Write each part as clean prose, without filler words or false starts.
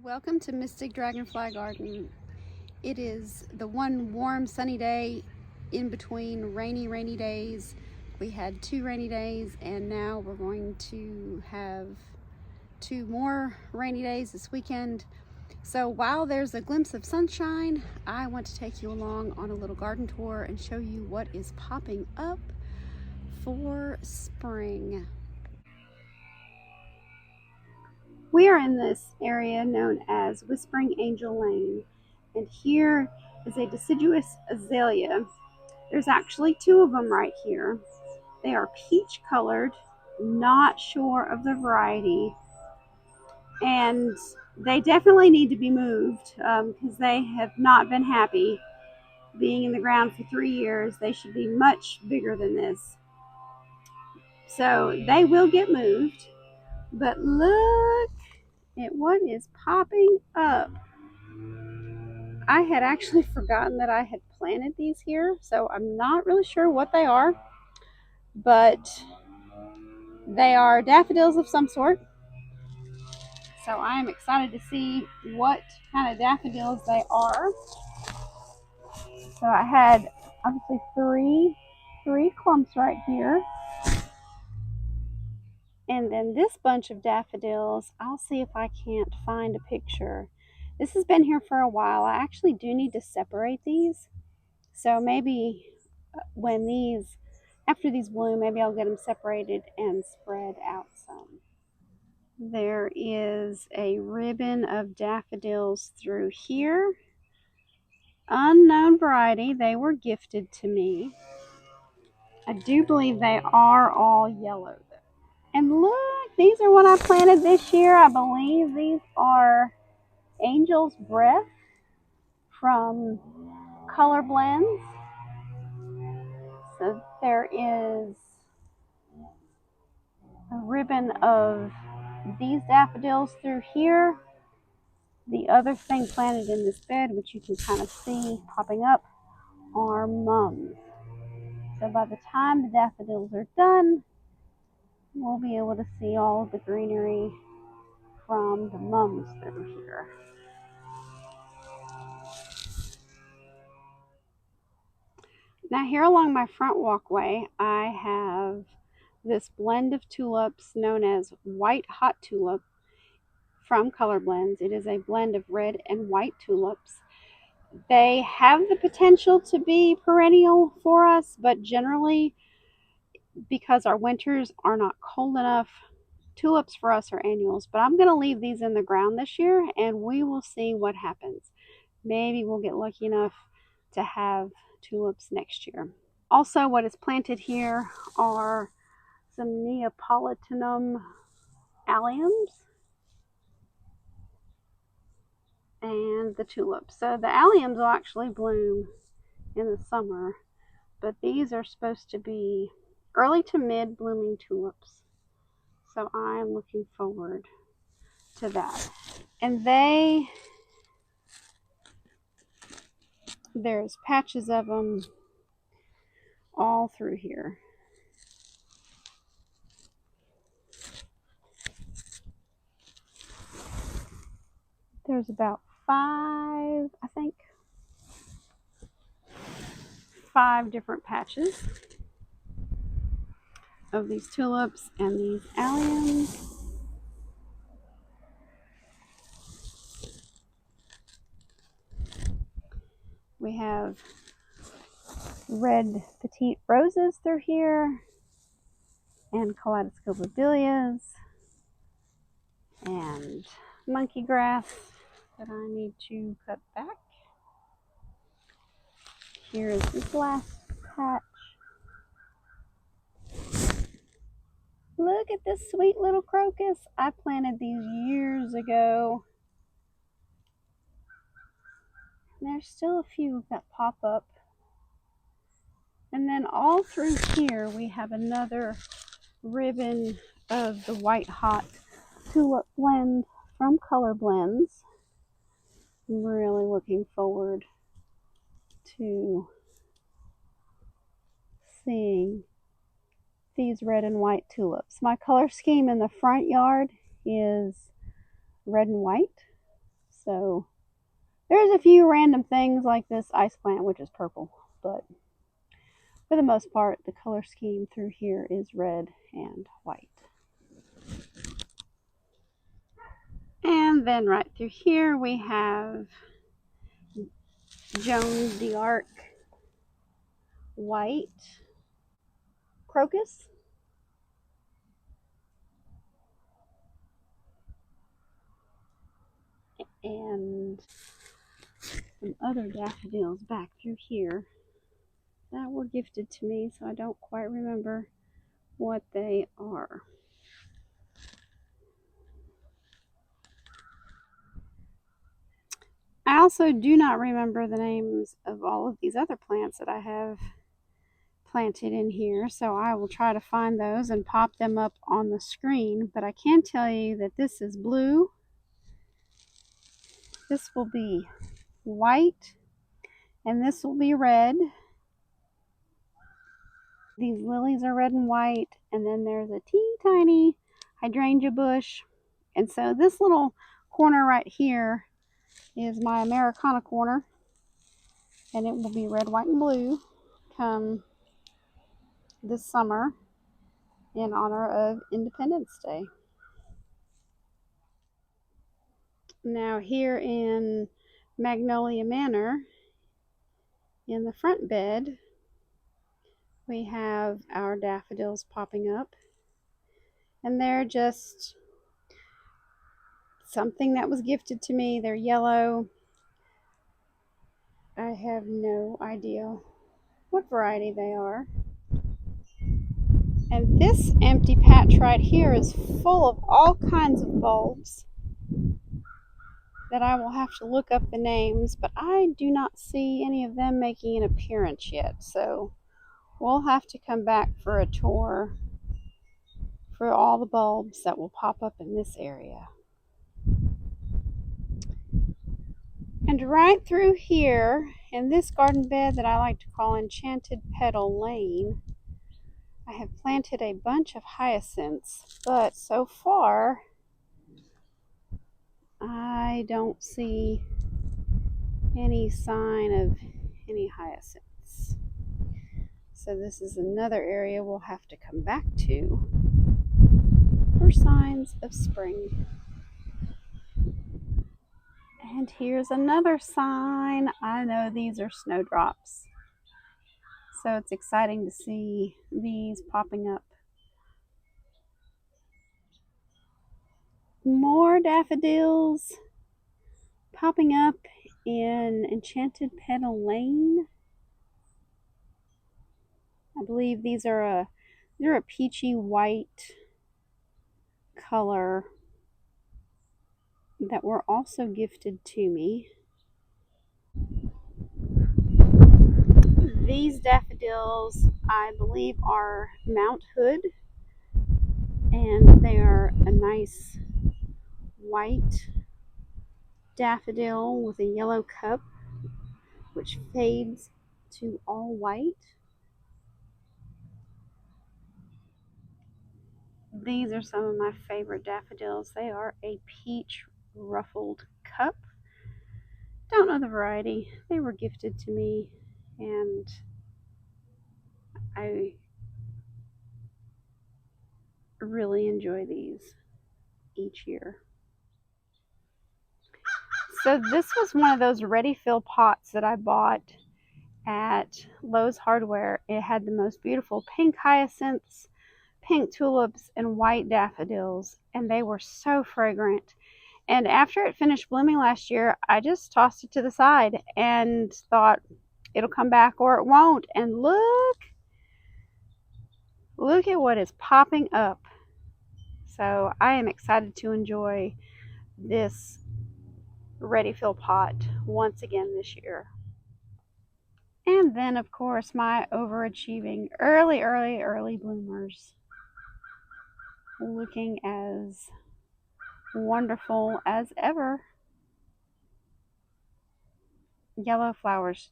Welcome to Mystic Dragonfly Garden. It is the one warm sunny day in between rainy days. We had 2 rainy days and now we're going to have 2 more rainy days this weekend. So while there's a glimpse of sunshine, I want to take you along on a little garden tour and show you what is popping up for spring. We are in this area known as Whispering Angel Lane, and here is a deciduous azalea. There's actually 2 of them right here. They are peach colored, not sure of the variety, and they definitely need to be moved because they have not been happy being in the ground for 3 years. They should be much bigger than this. So they will get moved, but look at what is popping up. I had actually forgotten that I had planted these here, so I'm not really sure what they are, but they are daffodils of some sort. So I am excited to see what kind of daffodils they are. So I had obviously three clumps right here. And then this bunch of daffodils, I'll see if I can't find a picture. This has been here for a while. I actually do need to separate these. So maybe after these bloom, maybe I'll get them separated and spread out some. There is a ribbon of daffodils through here. Unknown variety. They were gifted to me. I do believe they are all yellow though. And look, these are what I planted this year. I believe these are Angel's Breath from Color Blends. So there is a ribbon of these daffodils through here. The other thing planted in this bed, which you can kind of see popping up, are mums. So by the time the daffodils are done, we'll be able to see all of the greenery from the mums through here. Now here along my front walkway, I have this blend of tulips known as White Hot Tulip from Color Blends. It is a blend of red and white tulips. They have the potential to be perennial for us, but generally, because our winters are not cold enough, tulips for us are annuals. But I'm going to leave these in the ground this year and we will see what happens. Maybe we'll get lucky enough to have tulips next year. Also, what is planted here are some Neapolitanum alliums and the tulips. So the alliums will actually bloom in the summer, but these are supposed to be early to mid blooming tulips. So I'm looking forward to that. And there's patches of them all through here. There's about 5 different patches of these tulips and these alliums. We have red petite roses through here and kaleidoscopabilias and monkey grass that I need to cut back. Here is this last patch. Look at this sweet little crocus. I planted these years ago. There's still a few that pop up. And then all through here we have another ribbon of the White Hot Tulip blend from Color Blends. I'm really looking forward to seeing these red and white tulips. My color scheme in the front yard is red and white. So there's a few random things like this ice plant, which is purple, but for the most part, the color scheme through here is red and white. And then right through here we have Joan d'Arc white crocus. And some other daffodils back through here that were gifted to me, so I don't quite remember what they are. I also do not remember the names of all of these other plants that I have planted in here, so I will try to find those and pop them up on the screen. But I can tell you that this is blue, this will be white, and this will be red. These lilies are red and white, and then there's a teeny tiny hydrangea bush. And so this little corner right here is my Americana corner, and it will be red, white, and blue come this summer in honor of Independence Day. Now here in Magnolia Manor, in the front bed, we have our daffodils popping up, and they're just something that was gifted to me. They're yellow. I have no idea what variety they are. And this empty patch right here is full of all kinds of bulbs that I will have to look up the names, but I do not see any of them making an appearance yet. So we'll have to come back for a tour for all the bulbs that will pop up in this area. And right through here in this garden bed that I like to call Enchanted Petal Lane, I have planted a bunch of hyacinths, but so far I don't see any sign of any hyacinths. So this is another area we'll have to come back to for signs of spring. And here's another sign. I know these are snowdrops, so it's exciting to see these popping up. More daffodils popping up in Enchanted Petal Lane. I believe they're a peachy white color that were also gifted to me. These daffodils, I believe, are Mount Hood, and they are a nice white daffodil with a yellow cup, which fades to all white. These are some of my favorite daffodils. They are a peach ruffled cup. Don't know the variety. They were gifted to me, and I really enjoy these each year. So this was one of those ready fill pots that I bought at Lowe's Hardware. It had the most beautiful pink hyacinths, pink tulips, and white daffodils, and they were so fragrant. And after it finished blooming last year, I just tossed it to the side and thought it'll come back or it won't. And look at what is popping up. So I am excited to enjoy this ready fill pot once again this year. And then, of course, my overachieving early bloomers, looking as wonderful as ever. Yellow flowers.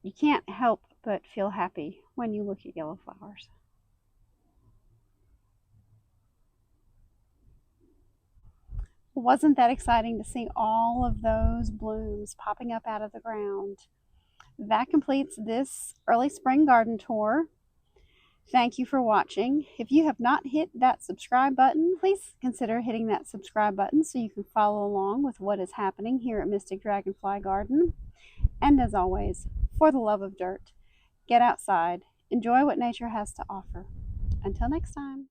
You can't help but feel happy when you look at yellow flowers. Wasn't that exciting to see all of those blooms popping up out of the ground? That completes this early spring garden tour. Thank you for watching. If you have not hit that subscribe button, please consider hitting that subscribe button so you can follow along with what is happening here at Mystic Dragonfly Garden. And as always, for the love of dirt, get outside, enjoy what nature has to offer. Until next time.